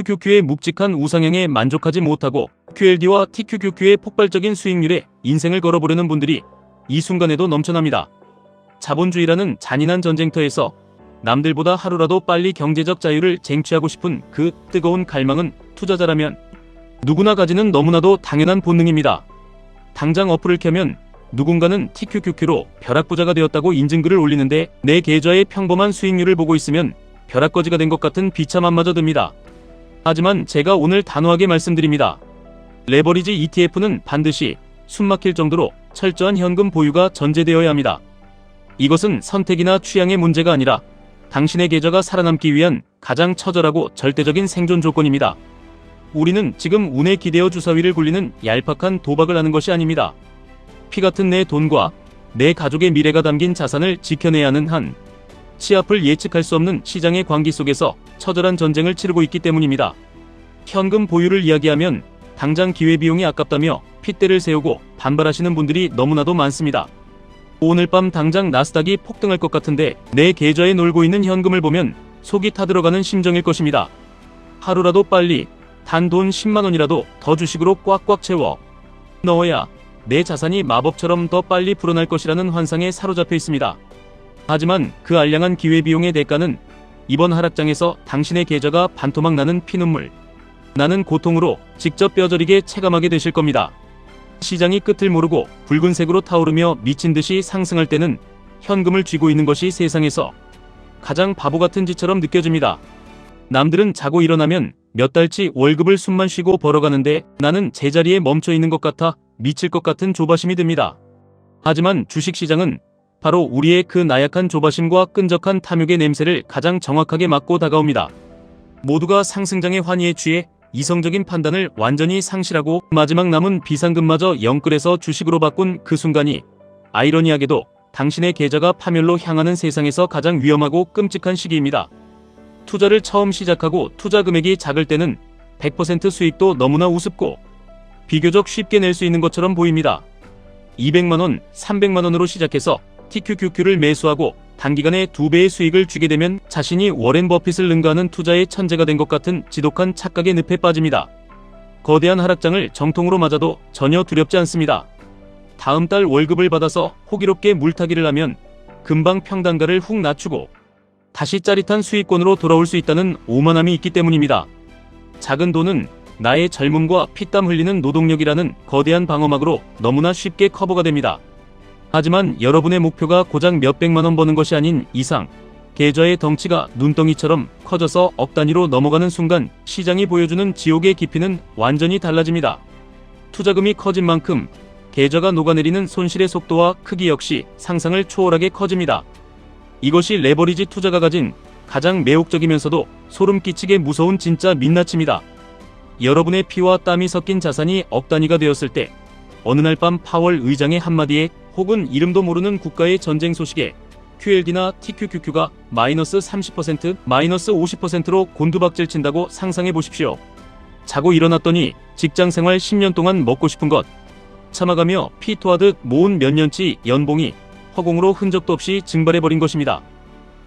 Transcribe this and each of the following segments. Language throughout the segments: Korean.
QQQ의 묵직한 우상향에 만족하지 못하고 QLD와 TQQQ의 폭발적인 수익률에 인생을 걸어보려는 분들이 이 순간에도 넘쳐납니다. 자본주의라는 잔인한 전쟁터에서 남들보다 하루라도 빨리 경제적 자유를 쟁취하고 싶은 그 뜨거운 갈망은 투자자라면 누구나 가지는 너무나도 당연한 본능입니다. 당장 어플을 켜면 누군가는 TQQQ로 벼락부자가 되었다고 인증글을 올리는데 내 계좌의 평범한 수익률을 보고 있으면 벼락거지가 된 것 같은 비참함마저 듭니다. 하지만 제가 오늘 단호하게 말씀드립니다. 레버리지 ETF는 반드시 숨막힐 정도로 철저한 현금 보유가 전제되어야 합니다. 이것은 선택이나 취향의 문제가 아니라 당신의 계좌가 살아남기 위한 가장 처절하고 절대적인 생존 조건입니다. 우리는 지금 운에 기대어 주사위를 굴리는 얄팍한 도박을 하는 것이 아닙니다. 피 같은 내 돈과 내 가족의 미래가 담긴 자산을 지켜내야 하는 한 치앞을 예측할 수 없는 시장의 광기 속에서 처절한 전쟁을 치르고 있기 때문입니다. 현금 보유를 이야기하면 당장 기회비용이 아깝다며 핏대를 세우고 반발하시는 분들이 너무나도 많습니다. 오늘 밤 당장 나스닥이 폭등할 것 같은데 내 계좌에 놀고 있는 현금을 보면 속이 타들어가는 심정일 것입니다. 하루라도 빨리 단 돈 10만원이라도 더 주식으로 꽉꽉 채워 넣어야 내 자산이 마법처럼 더 빨리 불어날 것이라는 환상에 사로잡혀 있습니다. 하지만 그 알량한 기회비용의 대가는 이번 하락장에서 당신의 계좌가 반토막 나는 피눈물, 나는 고통으로 직접 뼈저리게 체감하게 되실 겁니다. 시장이 끝을 모르고 붉은색으로 타오르며 미친듯이 상승할 때는 현금을 쥐고 있는 것이 세상에서 가장 바보 같은 짓처럼 느껴집니다. 남들은 자고 일어나면 몇 달치 월급을 숨만 쉬고 벌어가는데 나는 제자리에 멈춰 있는 것 같아 미칠 것 같은 조바심이 듭니다. 하지만 주식시장은 바로 우리의 그 나약한 조바심과 끈적한 탐욕의 냄새를 가장 정확하게 맡고 다가옵니다. 모두가 상승장의 환희에 취해 이성적인 판단을 완전히 상실하고 마지막 남은 비상금마저 영끌에서 주식으로 바꾼 그 순간이 아이러니하게도 당신의 계좌가 파멸로 향하는 세상에서 가장 위험하고 끔찍한 시기입니다. 투자를 처음 시작하고 투자 금액이 작을 때는 100% 수익도 너무나 우습고 비교적 쉽게 낼 수 있는 것처럼 보입니다. 200만원, 300만원으로 시작해서 TQQQ를 매수하고 단기간에 2배의 수익을 쥐게 되면 자신이 워렌 버핏을 능가하는 투자의 천재가 된 것 같은 지독한 착각의 늪에 빠집니다. 거대한 하락장을 정통으로 맞아도 전혀 두렵지 않습니다. 다음 달 월급을 받아서 호기롭게 물타기를 하면 금방 평단가를 훅 낮추고 다시 짜릿한 수익권으로 돌아올 수 있다는 오만함이 있기 때문입니다. 작은 돈은 나의 젊음과 피땀 흘리는 노동력이라는 거대한 방어막으로 너무나 쉽게 커버가 됩니다. 하지만 여러분의 목표가 고작 몇백만원 버는 것이 아닌 이상 계좌의 덩치가 눈덩이처럼 커져서 억 단위로 넘어가는 순간 시장이 보여주는 지옥의 깊이는 완전히 달라집니다. 투자금이 커진 만큼 계좌가 녹아내리는 손실의 속도와 크기 역시 상상을 초월하게 커집니다. 이것이 레버리지 투자가 가진 가장 매혹적이면서도 소름 끼치게 무서운 진짜 민낯입니다. 여러분의 피와 땀이 섞인 자산이 억 단위가 되었을 때 어느 날 밤 파월 의장의 한마디에 혹은 이름도 모르는 국가의 전쟁 소식에 QLD나 TQQQ가 마이너스 30%, 마이너스 50%로 곤두박질 친다고 상상해 보십시오. 자고 일어났더니 직장생활 10년 동안 먹고 싶은 것 참아가며 피 토하듯 모은 몇 년치 연봉이 허공으로 흔적도 없이 증발해버린 것입니다.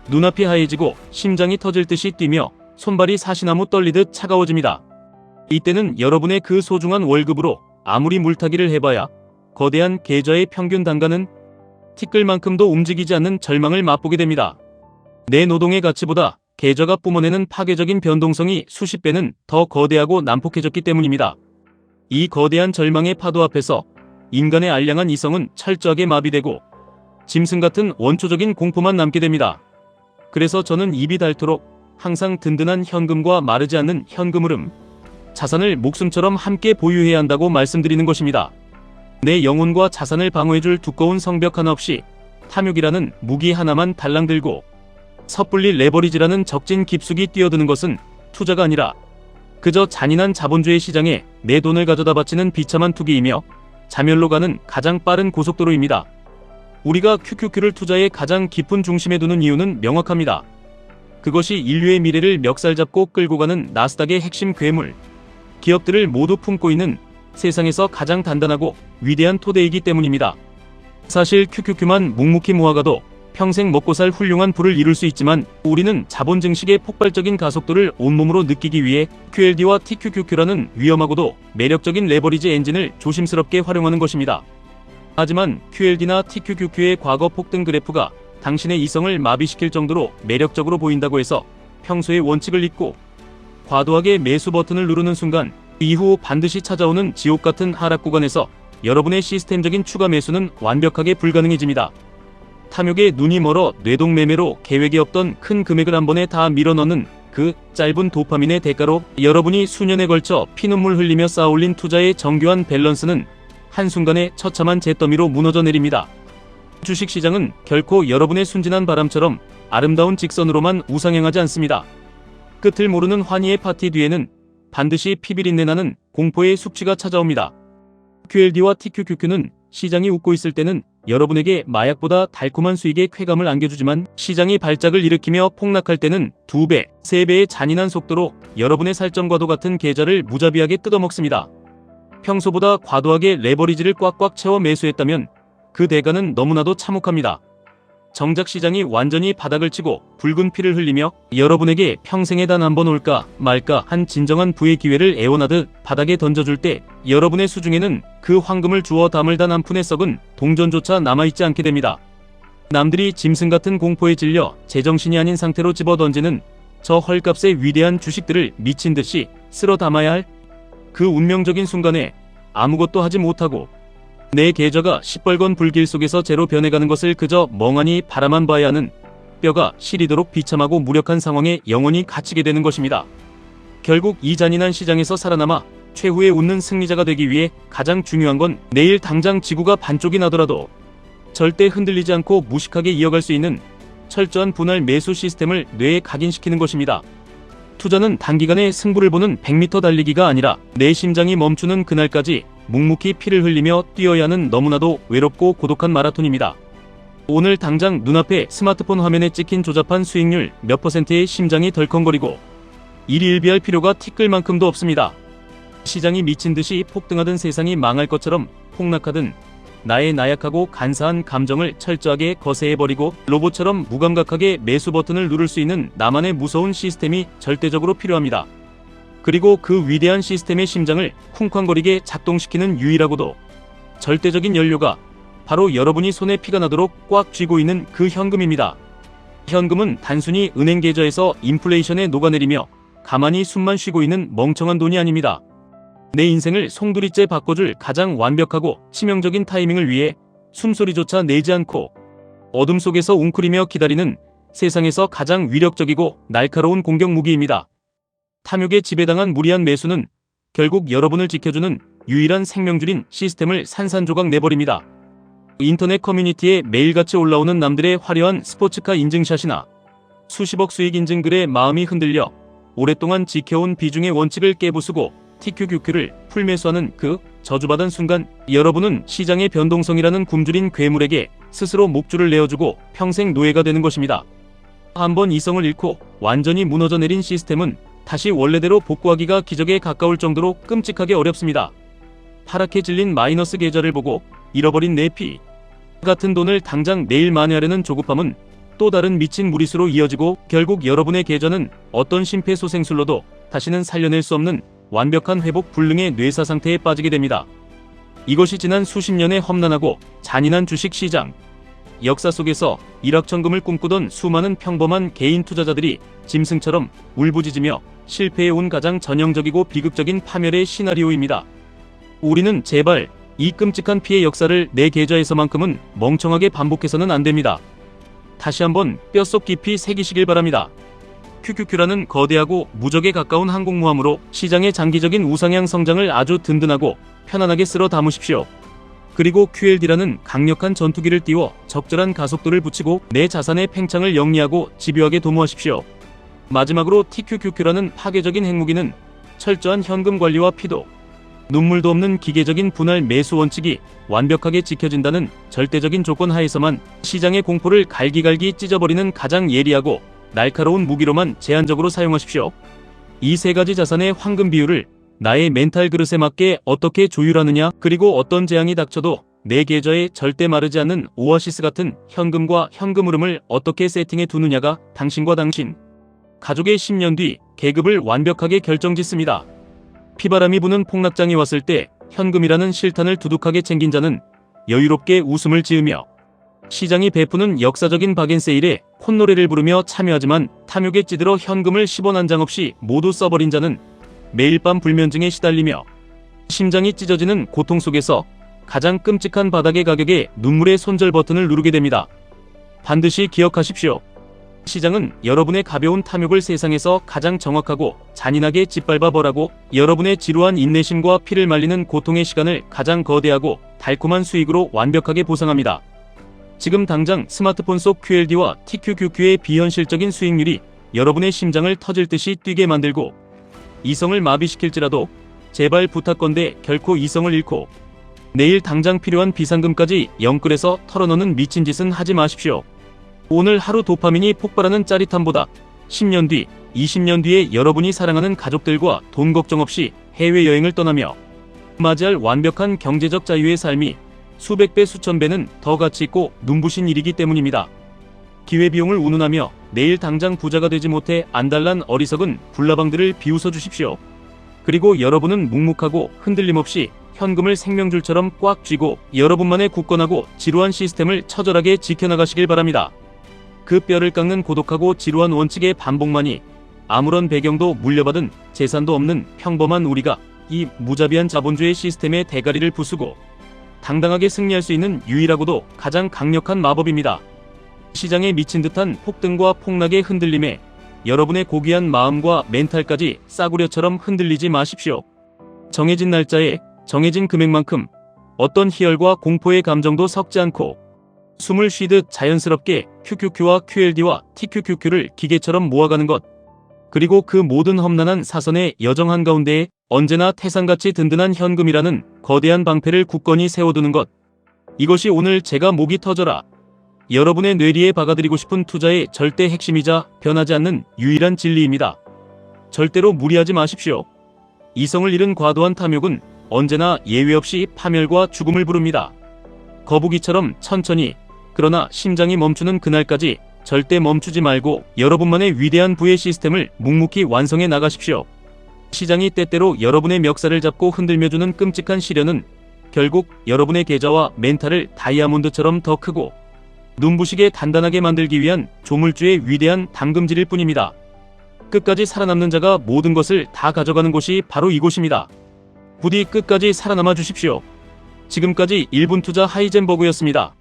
눈앞이 하얘지고 심장이 터질 듯이 뛰며 손발이 사시나무 떨리듯 차가워집니다. 이때는 여러분의 그 소중한 월급으로 아무리 물타기를 해봐야 거대한 계좌의 평균 단가는 티끌만큼도 움직이지 않는 절망을 맛보게 됩니다. 내 노동의 가치보다 계좌가 뿜어내는 파괴적인 변동성이 수십 배는 더 거대하고 난폭해졌기 때문입니다. 이 거대한 절망의 파도 앞에서 인간의 알량한 이성은 철저하게 마비되고 짐승 같은 원초적인 공포만 남게 됩니다. 그래서 저는 입이 닳도록 항상 든든한 현금과 마르지 않는 현금 흐름, 자산을 목숨처럼 함께 보유해야 한다고 말씀드리는 것입니다. 내 영혼과 자산을 방어해줄 두꺼운 성벽 하나 없이 탐욕이라는 무기 하나만 달랑 들고 섣불리 레버리지라는 적진 깊숙이 뛰어드는 것은 투자가 아니라 그저 잔인한 자본주의 시장에 내 돈을 가져다 바치는 비참한 투기이며 자멸로 가는 가장 빠른 고속도로입니다. 우리가 QQQ를 투자의 가장 깊은 중심에 두는 이유는 명확합니다. 그것이 인류의 미래를 멱살잡고 끌고 가는 나스닥의 핵심 괴물, 기업들을 모두 품고 있는 세상에서 가장 단단하고 위대한 토대이기 때문입니다. 사실 QQQ만 묵묵히 모아가도 평생 먹고 살 훌륭한 부를 이룰 수 있지만 우리는 자본 증식의 폭발적인 가속도를 온몸으로 느끼기 위해 QLD와 TQQQ라는 위험하고도 매력적인 레버리지 엔진을 조심스럽게 활용하는 것입니다. 하지만 QLD나 TQQQ의 과거 폭등 그래프가 당신의 이성을 마비시킬 정도로 매력적으로 보인다고 해서 평소의 원칙을 잊고 과도하게 매수 버튼을 누르는 순간 이후 반드시 찾아오는 지옥 같은 하락 구간에서 여러분의 시스템적인 추가 매수는 완벽하게 불가능해집니다. 탐욕에 눈이 멀어 뇌동매매로 계획이 없던 큰 금액을 한 번에 다 밀어넣는 그 짧은 도파민의 대가로 여러분이 수년에 걸쳐 피눈물 흘리며 쌓아올린 투자의 정교한 밸런스는 한순간에 처참한 잿더미로 무너져 내립니다. 주식시장은 결코 여러분의 순진한 바람처럼 아름다운 직선으로만 우상향하지 않습니다. 끝을 모르는 환희의 파티 뒤에는 반드시 피비린내 나는 공포의 숙취가 찾아옵니다. QLD와 TQQQ는 시장이 웃고 있을 때는 여러분에게 마약보다 달콤한 수익의 쾌감을 안겨주지만 시장이 발작을 일으키며 폭락할 때는 2배, 3배의 잔인한 속도로 여러분의 살점과도 같은 계좌를 무자비하게 뜯어먹습니다. 평소보다 과도하게 레버리지를 꽉꽉 채워 매수했다면 그 대가는 너무나도 참혹합니다. 정작 시장이 완전히 바닥을 치고 붉은 피를 흘리며 여러분에게 평생에 단 한 번 올까 말까 한 진정한 부의 기회를 애원하듯 바닥에 던져줄 때 여러분의 수중에는 그 황금을 주워 담을 단 한 푼의 썩은 동전조차 남아있지 않게 됩니다. 남들이 짐승 같은 공포에 질려 제정신이 아닌 상태로 집어던지는 저 헐값의 위대한 주식들을 미친 듯이 쓸어 담아야 할 그 운명적인 순간에 아무것도 하지 못하고 내 계좌가 시뻘건 불길 속에서 제로 변해가는 것을 그저 멍하니 바라만 봐야 하는 뼈가 시리도록 비참하고 무력한 상황에 영원히 갇히게 되는 것입니다. 결국 이 잔인한 시장에서 살아남아 최후의 웃는 승리자가 되기 위해 가장 중요한 건 내일 당장 지구가 반쪽이 나더라도 절대 흔들리지 않고 무식하게 이어갈 수 있는 철저한 분할 매수 시스템을 뇌에 각인시키는 것입니다. 투자는 단기간에 승부를 보는 100m 달리기가 아니라 내 심장이 멈추는 그날까지 묵묵히 피를 흘리며 뛰어야 하는 너무나도 외롭고 고독한 마라톤입니다. 오늘 당장 눈앞에 스마트폰 화면에 찍힌 조잡한 수익률 몇 %의 심장이 덜컹거리고 일희일비할 필요가 티끌만큼도 없습니다. 시장이 미친 듯이 폭등하든 세상이 망할 것처럼 폭락하든 나의 나약하고 간사한 감정을 철저하게 거세해버리고 로봇처럼 무감각하게 매수 버튼을 누를 수 있는 나만의 무서운 시스템이 절대적으로 필요합니다. 그리고 그 위대한 시스템의 심장을 쿵쾅거리게 작동시키는 유일하고도 절대적인 연료가 바로 여러분이 손에 피가 나도록 꽉 쥐고 있는 그 현금입니다. 현금은 단순히 은행 계좌에서 인플레이션에 녹아내리며 가만히 숨만 쉬고 있는 멍청한 돈이 아닙니다. 내 인생을 송두리째 바꿔줄 가장 완벽하고 치명적인 타이밍을 위해 숨소리조차 내지 않고 어둠 속에서 웅크리며 기다리는 세상에서 가장 위력적이고 날카로운 공격 무기입니다. 탐욕에 지배당한 무리한 매수는 결국 여러분을 지켜주는 유일한 생명줄인 시스템을 산산조각 내버립니다. 인터넷 커뮤니티에 매일같이 올라오는 남들의 화려한 스포츠카 인증샷이나 수십억 수익 인증글에 마음이 흔들려 오랫동안 지켜온 비중의 원칙을 깨부수고 TQQQ를 풀매수하는 그 저주받은 순간 여러분은 시장의 변동성이라는 굶주린 괴물에게 스스로 목줄을 내어주고 평생 노예가 되는 것입니다. 한번 이성을 잃고 완전히 무너져 내린 시스템은 다시 원래대로 복구하기가 기적에 가까울 정도로 끔찍하게 어렵습니다. 파랗게 질린 마이너스 계좌를 보고 잃어버린 내 피 같은 돈을 당장 내일 만회하려는 조급함은 또 다른 미친 무리수로 이어지고 결국 여러분의 계좌는 어떤 심폐소생술로도 다시는 살려낼 수 없는 완벽한 회복 불능의 뇌사 상태에 빠지게 됩니다. 이것이 지난 수십 년의 험난하고 잔인한 주식 시장 역사 속에서 일확천금을 꿈꾸던 수많은 평범한 개인 투자자들이 짐승처럼 울부짖으며 실패해온 가장 전형적이고 비극적인 파멸의 시나리오입니다. 우리는 제발 이 끔찍한 피해 역사를 내 계좌에서만큼은 멍청하게 반복해서는 안 됩니다. 다시 한번 뼛속 깊이 새기시길 바랍니다. QQQ라는 거대하고 무적에 가까운 항공모함으로 시장의 장기적인 우상향 성장을 아주 든든하고 편안하게 쓸어 담으십시오. 그리고 QLD라는 강력한 전투기를 띄워 적절한 가속도를 붙이고 내 자산의 팽창을 영리하고 집요하게 도모하십시오. 마지막으로 TQQQ라는 파괴적인 핵무기는 철저한 현금 관리와 피도, 눈물도 없는 기계적인 분할 매수 원칙이 완벽하게 지켜진다는 절대적인 조건 하에서만 시장의 공포를 갈기갈기 찢어버리는 가장 예리하고 날카로운 무기로만 제한적으로 사용하십시오. 이 세 가지 자산의 황금 비율을 나의 멘탈 그릇에 맞게 어떻게 조율하느냐, 그리고 어떤 재앙이 닥쳐도 내 계좌에 절대 마르지 않는 오아시스 같은 현금과 현금 흐름을 어떻게 세팅해 두느냐가 당신과 당신, 가족의 10년 뒤 계급을 완벽하게 결정짓습니다. 피바람이 부는 폭락장이 왔을 때 현금이라는 실탄을 두둑하게 챙긴 자는 여유롭게 웃음을 지으며 시장이 베푸는 역사적인 박앤세일에 콧노래를 부르며 참여하지만 탐욕에 찌들어 현금을 10원 한 장 없이 모두 써버린 자는 매일 밤 불면증에 시달리며 심장이 찢어지는 고통 속에서 가장 끔찍한 바닥의 가격에 눈물의 손절 버튼을 누르게 됩니다. 반드시 기억하십시오. 시장은 여러분의 가벼운 탐욕을 세상에서 가장 정확하고 잔인하게 짓밟아 벌하고 여러분의 지루한 인내심과 피를 말리는 고통의 시간을 가장 거대하고 달콤한 수익으로 완벽하게 보상합니다. 지금 당장 스마트폰 속 QLD와 TQQQ의 비현실적인 수익률이 여러분의 심장을 터질 듯이 뛰게 만들고 이성을 마비시킬지라도 제발 부탁건대 결코 이성을 잃고 내일 당장 필요한 비상금까지 영끌에서 털어넣는 미친 짓은 하지 마십시오. 오늘 하루 도파민이 폭발하는 짜릿함보다 10년 뒤, 20년 뒤에 여러분이 사랑하는 가족들과 돈 걱정 없이 해외여행을 떠나며 맞이할 완벽한 경제적 자유의 삶이 수백 배 수천 배는 더 가치 있고 눈부신 일이기 때문입니다. 기회비용을 운운하며 내일 당장 부자가 되지 못해 안달난 어리석은 불나방들을 비웃어 주십시오. 그리고 여러분은 묵묵하고 흔들림 없이 현금을 생명줄처럼 꽉 쥐고 여러분만의 굳건하고 지루한 시스템을 처절하게 지켜나가시길 바랍니다. 그 뼈를 깎는 고독하고 지루한 원칙의 반복만이 아무런 배경도 물려받은 재산도 없는 평범한 우리가 이 무자비한 자본주의 시스템의 대가리를 부수고 당당하게 승리할 수 있는 유일하고도 가장 강력한 마법입니다. 시장에 미친 듯한 폭등과 폭락의 흔들림에 여러분의 고귀한 마음과 멘탈까지 싸구려처럼 흔들리지 마십시오. 정해진 날짜에 정해진 금액만큼 어떤 희열과 공포의 감정도 섞지 않고 숨을 쉬듯 자연스럽게 QQQ와 QLD와 TQQQ를 기계처럼 모아가는 것. 그리고 그 모든 험난한 사선의 여정 한가운데에 언제나 태산같이 든든한 현금이라는 거대한 방패를 굳건히 세워두는 것. 이것이 오늘 제가 목이 터져라 여러분의 뇌리에 박아드리고 싶은 투자의 절대 핵심이자 변하지 않는 유일한 진리입니다. 절대로 무리하지 마십시오. 이성을 잃은 과도한 탐욕은 언제나 예외 없이 파멸과 죽음을 부릅니다. 거북이처럼 천천히 그러나 심장이 멈추는 그날까지 절대 멈추지 말고 여러분만의 위대한 부의 시스템을 묵묵히 완성해 나가십시오. 시장이 때때로 여러분의 멱살을 잡고 흔들며주는 끔찍한 시련은 결국 여러분의 계좌와 멘탈을 다이아몬드처럼 더 크고 눈부시게 단단하게 만들기 위한 조물주의 위대한 담금질일 뿐입니다. 끝까지 살아남는 자가 모든 것을 다 가져가는 곳이 바로 이곳입니다. 부디 끝까지 살아남아 주십시오. 지금까지 1분 투자 하이젠버그였습니다.